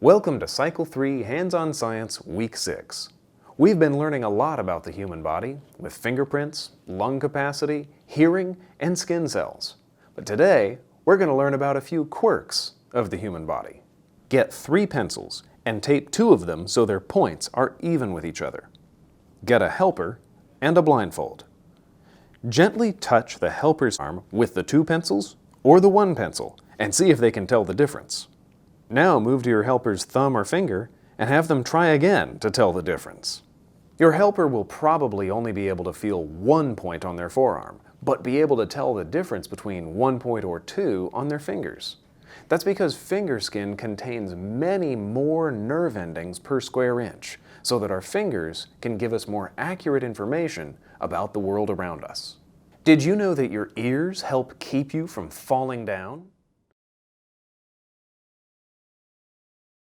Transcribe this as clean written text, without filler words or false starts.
Welcome to Cycle 3 Hands-on Science Week 6. We've been learning a lot about the human body with fingerprints, lung capacity, hearing, and skin cells. But today, we're going to learn about a few quirks of the human body. Get 3 pencils and tape 2 of them so their points are even with each other. Get a helper and a blindfold. Gently touch the helper's arm with the 2 pencils or the 1 pencil and see if they can tell the difference. Now move to your helper's thumb or finger and have them try again to tell the difference. Your helper will probably only be able to feel 1 point on their forearm, but be able to tell the difference between 1 point or 2 on their fingers. That's because finger skin contains many more nerve endings per square inch, so that our fingers can give us more accurate information about the world around us. Did you know that your ears help keep you from falling down?